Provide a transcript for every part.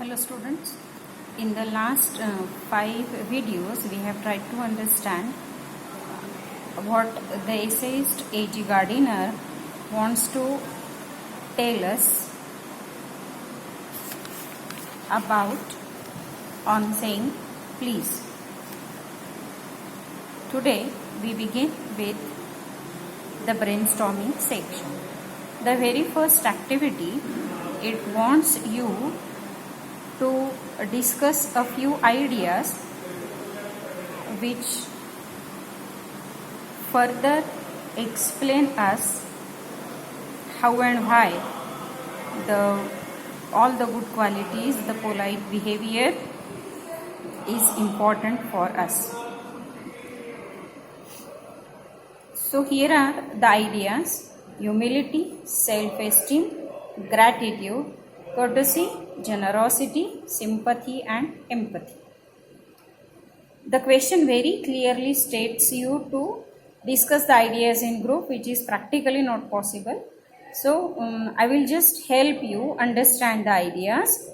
Hello students, in the last 5 videos we have tried to understand what the essayist A.G. Gardiner wants to tell us about on saying please. Today we begin with the brainstorming section. The very first activity, it wants you to discuss a few ideas which further explain us how and why all the good qualities, the polite behavior is important for us. So here are the ideas: humility, self-esteem, gratitude, courtesy, generosity, sympathy and empathy. The question very clearly states you to discuss the ideas in group, which is practically not possible. So I will just help you understand the ideas.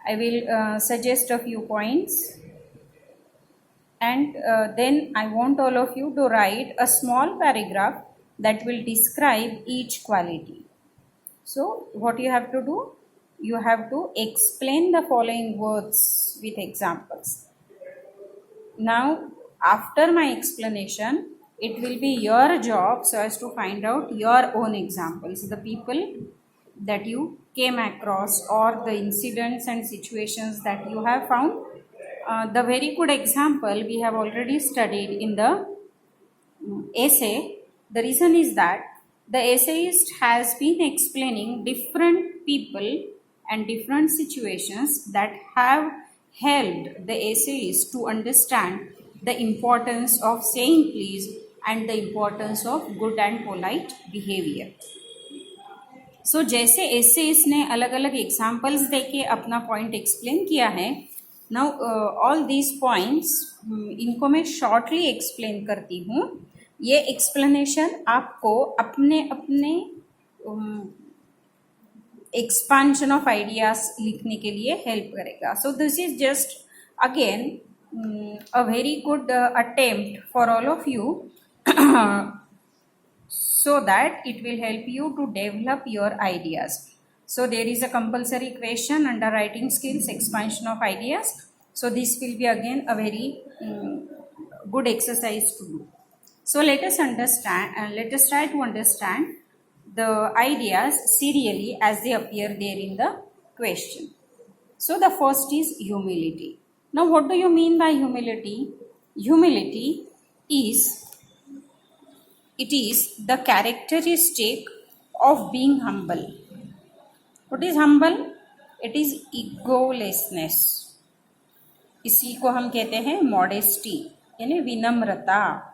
I will suggest a few points, and then I want all of you to write a small paragraph that will describe each quality. So what you have to do? You have to explain the following words with examples. Now, after my explanation, it will be your job so as to find out your own examples, the people that you came across or the incidents and situations that you have found. The very good example we have already studied in the essay. The reason is that the essayist has been explaining different people and different situations that have helped the essayist to understand the importance of saying please and the importance of good and polite behavior. So जैसे essayist ने अलग अलग examples देके अपना point explain किया है, now all these points इनको मैं shortly explain करती हूँ. ये explanation आपको अपने अपने expansion of ideas लिखने के लिए help करेगा. So this is just again a very good attempt for all of you so that it will help you to develop your ideas. So there is a compulsory question under writing skills, expansion of ideas. So this will be again a very good exercise to do. So let us understand, let us try to understand the ideas serially as they appear there in the question. So the first is humility. Now what do you mean by humility? Humility is, it is the characteristic of being humble. What is humble? It is egolessness. इसी को हम कहते हैं modesty, यानी विनम्रता.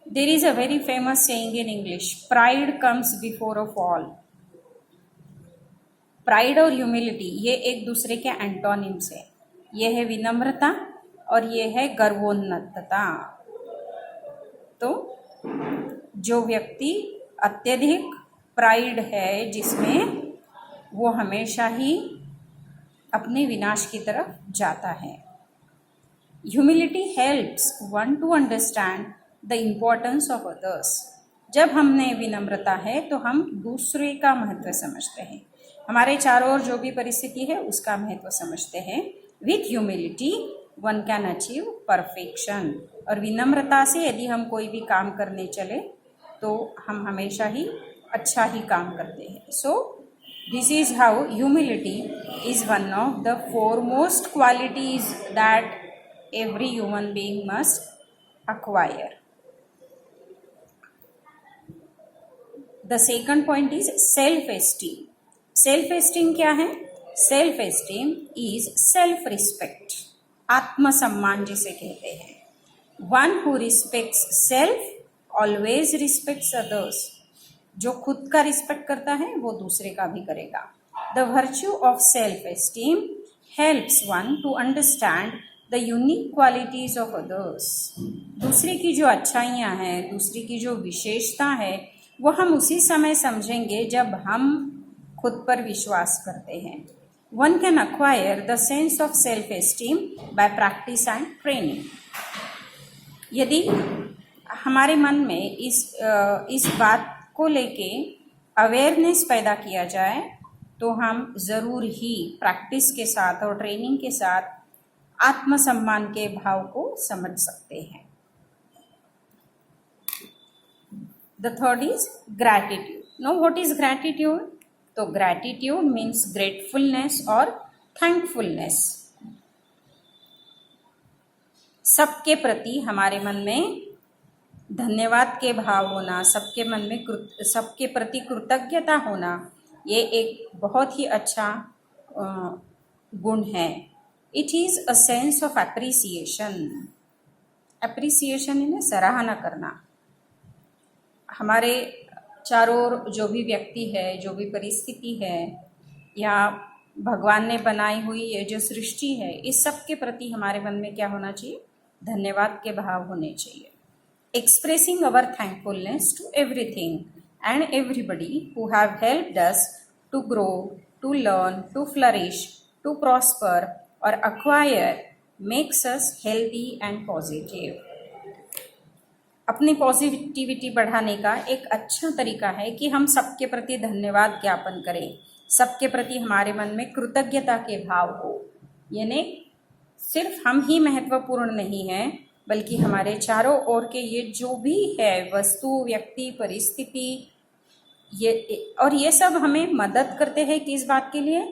There is a very famous saying in English, pride comes before a fall. Pride और humility ये एक दूसरे के एंटोनिम्स है. ये है विनम्रता और ये है गर्वोन्नतता. तो जो व्यक्ति अत्यधिक प्राइड है जिसमें, वो हमेशा ही अपने विनाश की तरफ जाता है. Humility helps one two understand the importance of others. जब हमने विनम्रता है तो हम दूसरे का महत्व समझते हैं, हमारे चारों ओर जो भी परिस्थिति है उसका महत्व समझते हैं. With humility one can achieve perfection. और विनम्रता से यदि हम कोई भी काम करने चले तो हम हमेशा ही अच्छा ही काम करते हैं. So this is how humility is one of the foremost qualities that every human being must acquire. The second point is self-esteem. Self-esteem क्या है? Self-esteem is self-respect. आत्मसम्मान जिसे कहते हैं. One who respects self always respects others. जो खुद का respect करता है वो दूसरे का भी करेगा. The virtue of self-esteem helps one to understand the unique qualities of others. दूसरे की जो अच्छाइयाँ हैं, दूसरे की जो विशेषता है, वो हम उसी समय समझेंगे जब हम खुद पर विश्वास करते हैं. One can acquire the sense of self-esteem by practice and training. यदि हमारे मन में इस बात को लेके अवेयरनेस पैदा किया जाए तो हम ज़रूर ही प्रैक्टिस के साथ और ट्रेनिंग के साथ आत्मसम्मान के भाव को समझ सकते हैं. The third is gratitude. Now what is gratitude? तो gratitude means gratefulness और thankfulness. सबके प्रति हमारे मन में धन्यवाद के भाव होना, सबके मन में सबके प्रति कृतज्ञता होना, ये एक बहुत ही अच्छा गुण है. It is a sense of appreciation. Appreciation यानी सराहना करना. हमारे चारों ओर जो भी व्यक्ति है, जो भी परिस्थिति है या भगवान ने बनाई हुई ये जो सृष्टि है, इस सब के प्रति हमारे मन में क्या होना चाहिए? धन्यवाद के भाव होने चाहिए. Expressing our thankfulness to everything and everybody who have helped us to grow, to learn, to flourish, to prosper और acquire makes us healthy and positive. अपनी पॉजिटिविटी बढ़ाने का एक अच्छा तरीका है कि हम सबके प्रति धन्यवाद ज्ञापन करें, सबके प्रति हमारे मन में कृतज्ञता के भाव हो. यानी सिर्फ हम ही महत्वपूर्ण नहीं हैं, बल्कि हमारे चारों ओर के ये जो भी है वस्तु, व्यक्ति, परिस्थिति, ये सब हमें मदद करते हैं किस बात के लिए?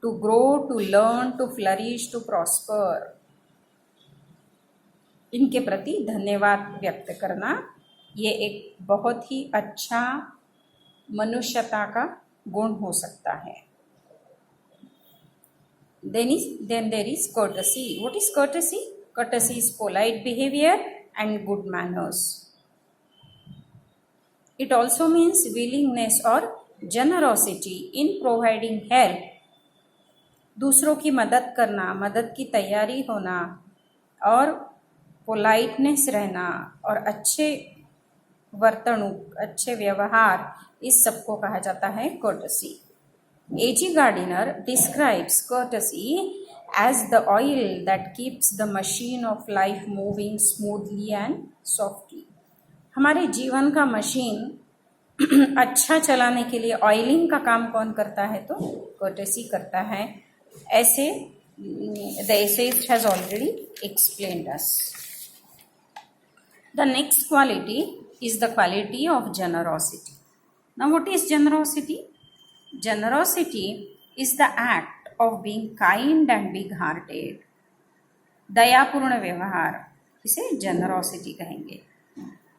To grow, to learn, to flourish, to prosper. इनके प्रति धन्यवाद व्यक्त करना ये एक बहुत ही अच्छा मनुष्यता का गुण हो सकता है. Then there is courtesy. What is courtesy? Courtesy is polite behavior and good manners. It also means willingness or generosity in providing help. दूसरों की मदद करना, मदद की तैयारी होना और पोलाइटनेस रहना और अच्छे वर्तणूक, अच्छे व्यवहार, इस सब को कहा जाता है courtesy. A.G. Gardiner describes courtesy as the oil that keeps the machine of life moving smoothly and softly. हमारे जीवन का मशीन अच्छा चलाने के लिए ऑयलिंग का काम कौन करता है? तो courtesy करता है. ऐसे the essayist has already explained us. The next quality is the quality of generosity. Now what is generosity? Generosity is the act of being kind and big-hearted. दयापूर्ण व्यवहार, इसे generosity कहेंगे.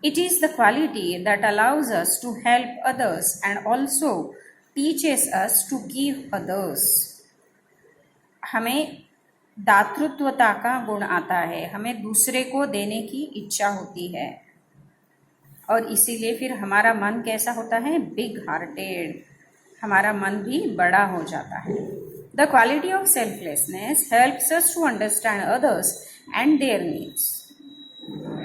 It is the quality that allows us to help others and also teaches us to give others. हमें दातृत्वता का गुण आता है, हमें दूसरे को देने की इच्छा होती है और इसीलिए फिर हमारा मन कैसा होता है? Big hearted. हमारा मन भी बड़ा हो जाता है. The quality of selflessness helps us to understand others and their needs.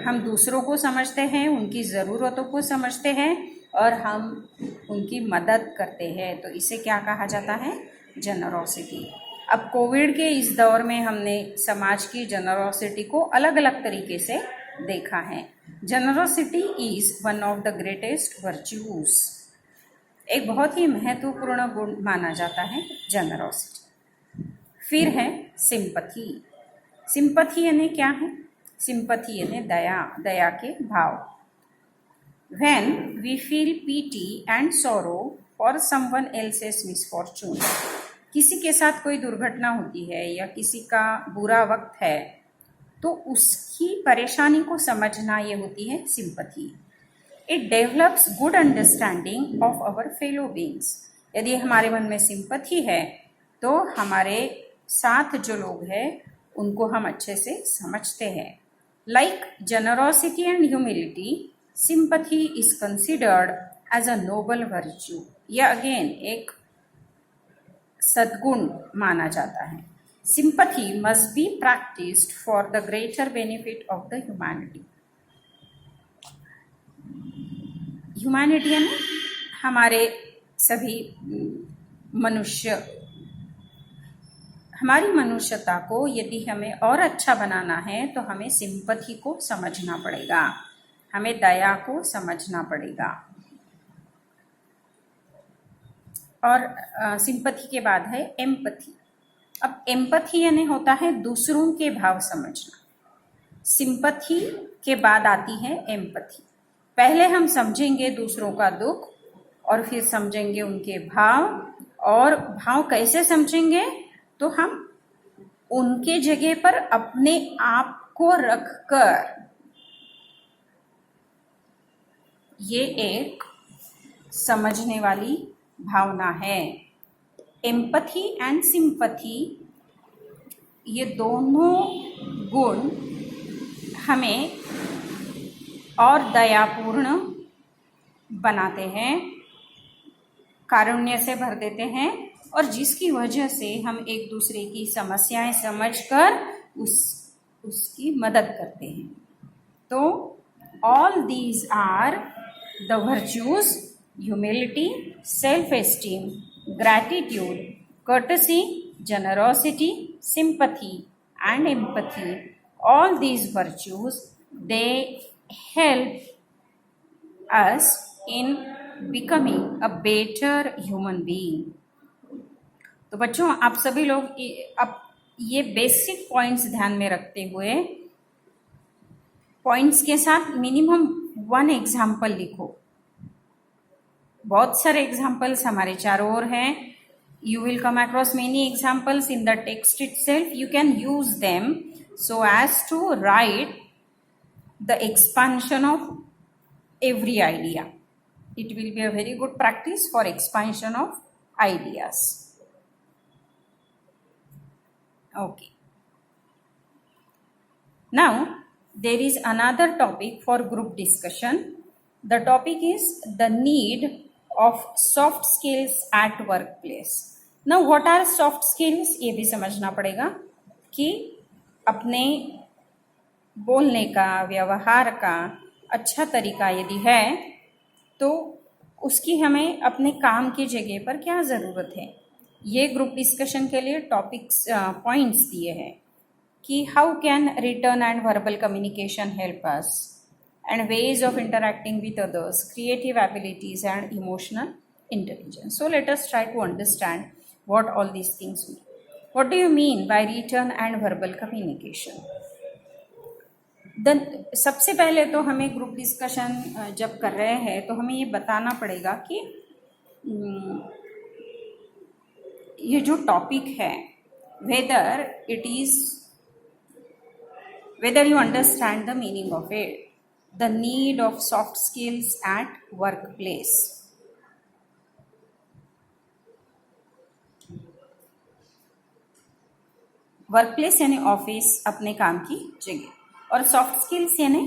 हम दूसरों को समझते हैं, उनकी ज़रूरतों को समझते हैं और हम उनकी मदद करते हैं. तो इसे क्या कहा जाता है? जनरोसिटी. अब कोविड के इस दौर में हमने समाज की जनरोसिटी को अलग अलग तरीके से देखा है. Generosity is one of the greatest virtues. एक बहुत ही महत्वपूर्ण गुण माना जाता है जनरोसिटी. फिर है सिंपथी. सिंपथी यानी क्या है? सिंपथी यानी दया, दया के भाव. When we feel pity and sorrow for someone else's misfortune. किसी के साथ कोई दुर्घटना होती है या किसी का बुरा वक्त है तो उसकी परेशानी को समझना ये होती है sympathy. It develops good understanding of our fellow beings. यदि हमारे मन में सिंपथी है तो हमारे साथ जो लोग हैं उनको हम अच्छे से समझते हैं. Like generosity and humility, sympathy is considered as a noble virtue. यह अगेन एक सद्गुण माना जाता है. Sympathy must be practised for the greater benefit of the humanity. Humanity यानी हमारे सभी मनुष्य हमारी मनुष्यता को यदि हमें और अच्छा बनाना है तो हमें सिंपैथी को समझना पड़ेगा, हमें दया को समझना पड़ेगा। और सिंपैथी के बाद है एम्पैथी। अब एम्पैथी यानी होता है दूसरों के भाव समझना। सिंपैथी के बाद आती है एम्पैथी। पहले हम समझेंगे दूसरों का दुख और फिर समझेंगे उनके भाव। और भाव कैसे समझेंगे? तो हम उनके जगह पर अपने आप को रखकर। ये एक समझने वाली भावना है। एम्पैथी एंड सिंपैथी, ये दोनों गुण हमें और दयापूर्ण बनाते हैं, कारुण्य से भर देते हैं, और जिसकी वजह से हम एक दूसरे की समस्याएं समझकर उसकी मदद करते हैं। तो all these are the virtues: humility, self esteem, gratitude, courtesy, generosity, sympathy and empathy. All these virtues, they help us in becoming a better human being. तो बच्चों, आप सभी लोग अब ये बेसिक पॉइंट्स ध्यान में रखते हुए पॉइंट्स के साथ मिनिमम 1 एग्जाम्पल लिखो। बहुत सारे एग्जाम्पल्स हमारे चारों ओर हैं। You will come across many examples in the text itself. You can use them so as to write the expansion of every idea. It will be a very good practice for expansion of ideas. Okay. Now, there is another topic for group discussion. The topic is the need of soft skills at workplace. Now, what are soft skills? ये भी समझना पड़ेगा कि अपने बोलने का, व्यवहार का अच्छा तरीका यदि है तो उसकी हमें अपने काम की जगह पर क्या ज़रूरत है। ये ग्रुप डिस्कशन के लिए टॉपिक्स पॉइंट्स दिए हैं कि how can return and verbal communication help us, and ways of interacting with others, creative abilities and emotional intelligence. So let us try to understand what all these things mean. What do you mean by written and verbal communication? Then सबसे पहले तो हमें group discussion जब कर रहे हैं तो हमें ये बताना पड़ेगा कि ये जो टॉपिक है, whether you understand the meaning of it, the need of soft skills at workplace. Workplace यानी ऑफिस, अपने काम की जगह, और सॉफ्ट स्किल्स यानी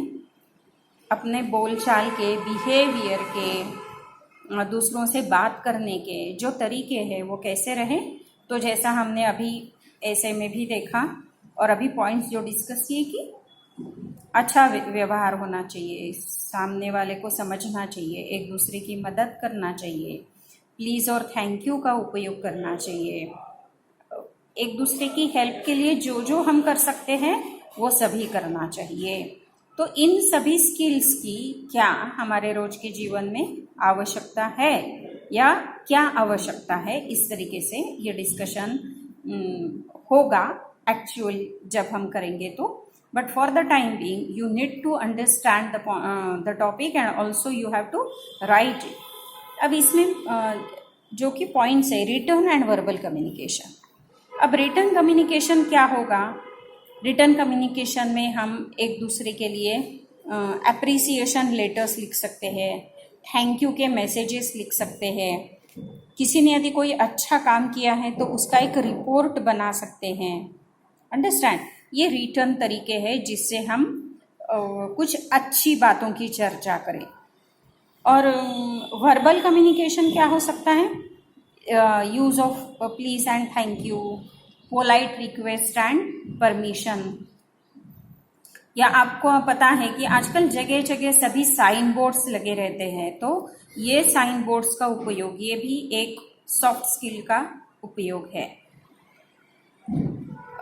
अपने बोलचाल के, बिहेवियर के, दूसरों से बात करने के जो तरीके हैं वो कैसे रहे। तो जैसा हमने अभी ऐसे में भी देखा और अभी पॉइंट्स जो डिस्कस किए कि अच्छा व्यवहार होना चाहिए, सामने वाले को समझना चाहिए, एक दूसरे की मदद करना चाहिए, प्लीज़ और थैंक यू का उपयोग करना चाहिए, एक दूसरे की हेल्प के लिए जो जो हम कर सकते हैं वो सभी करना चाहिए। तो इन सभी स्किल्स की क्या हमारे रोज के जीवन में आवश्यकता है या क्या आवश्यकता है, इस तरीके से ये डिस्कशन होगा एक्चुअल जब हम करेंगे तो। But for the time being, you need to understand the topic and also you have to write it. अब इसमें जो कि पॉइंट्स है, रिटर्न एंड वर्बल कम्युनिकेशन। अब रिटर्न कम्युनिकेशन क्या होगा? रिटर्न कम्युनिकेशन में हम एक दूसरे के लिए एप्रिसिएशन लेटर्स लिख सकते हैं, थैंक यू के मैसेजेस लिख सकते हैं, किसी ने यदि कोई अच्छा काम किया है तो उसका एक रिपोर्ट बना सकते हैं। अंडरस्टैंड? ये रिटर्न तरीके हैं जिससे हम कुछ अच्छी बातों की चर्चा करें। और वर्बल कम्युनिकेशन क्या हो सकता है? Use of please and thank you, polite request and permission. या आपको पता है कि आजकल जगह जगह सभी साइन बोर्ड्स लगे रहते हैं, तो ये साइन बोर्ड्स का उपयोग, ये भी एक सॉफ्ट स्किल का उपयोग है।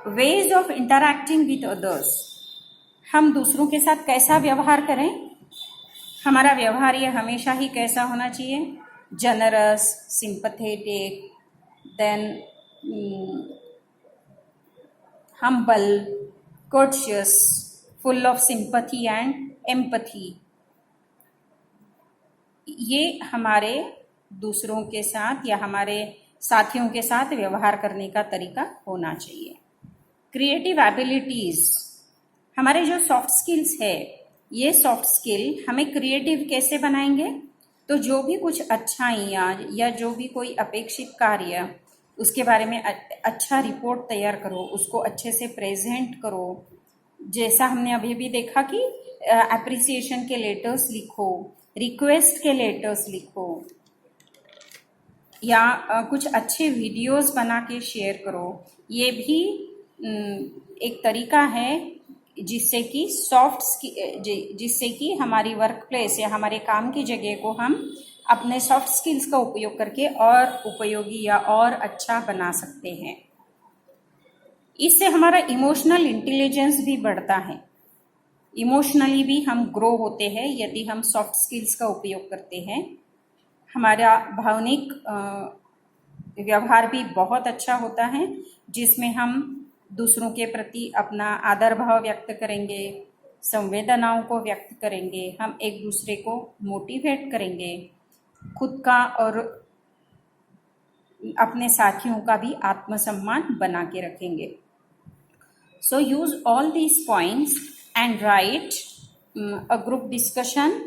Ways of interacting with others, हम दूसरों के साथ कैसा व्यवहार करें, हमारा व्यवहार ये हमेशा ही कैसा होना चाहिए, generous, sympathetic, then humble, courteous, full of sympathy and empathy। ये हमारे दूसरों के साथ या हमारे साथियों के साथ व्यवहार करने का तरीका होना चाहिए। क्रिएटिव एबिलिटीज, हमारे जो सॉफ्ट स्किल्स है, ये सॉफ्ट स्किल हमें क्रिएटिव कैसे बनाएंगे, तो जो भी कुछ अच्छाइयाँ या जो भी कोई अपेक्षित कार्य, उसके बारे में अच्छा रिपोर्ट तैयार करो, उसको अच्छे से प्रेजेंट करो। जैसा हमने अभी भी देखा कि एप्रिसिएशन के लेटर्स लिखो, रिक्वेस्ट के लेटर्स लिखो, या कुछ अच्छे वीडियोस बना के शेयर करो। ये भी एक तरीका है जिससे कि जिससे कि हमारी वर्क प्लेस या हमारे काम की जगह को हम अपने सॉफ्ट स्किल्स का उपयोग करके और उपयोगी या और अच्छा बना सकते हैं। इससे हमारा इमोशनल इंटेलिजेंस भी बढ़ता है, इमोशनली भी हम ग्रो होते हैं यदि हम सॉफ्ट स्किल्स का उपयोग करते हैं। हमारा भावनिक व्यवहार भी बहुत अच्छा होता है, जिसमें हम दूसरों के प्रति अपना आदर भाव व्यक्त करेंगे, संवेदनाओं को व्यक्त करेंगे, हम एक दूसरे को मोटिवेट करेंगे, खुद का और अपने साथियों का भी आत्मसम्मान बना के रखेंगे। So use all these points and write a group discussion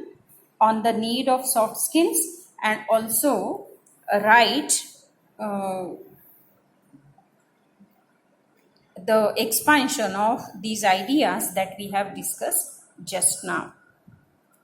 on the need of soft skills, and also write the expansion of these ideas that we have discussed just now.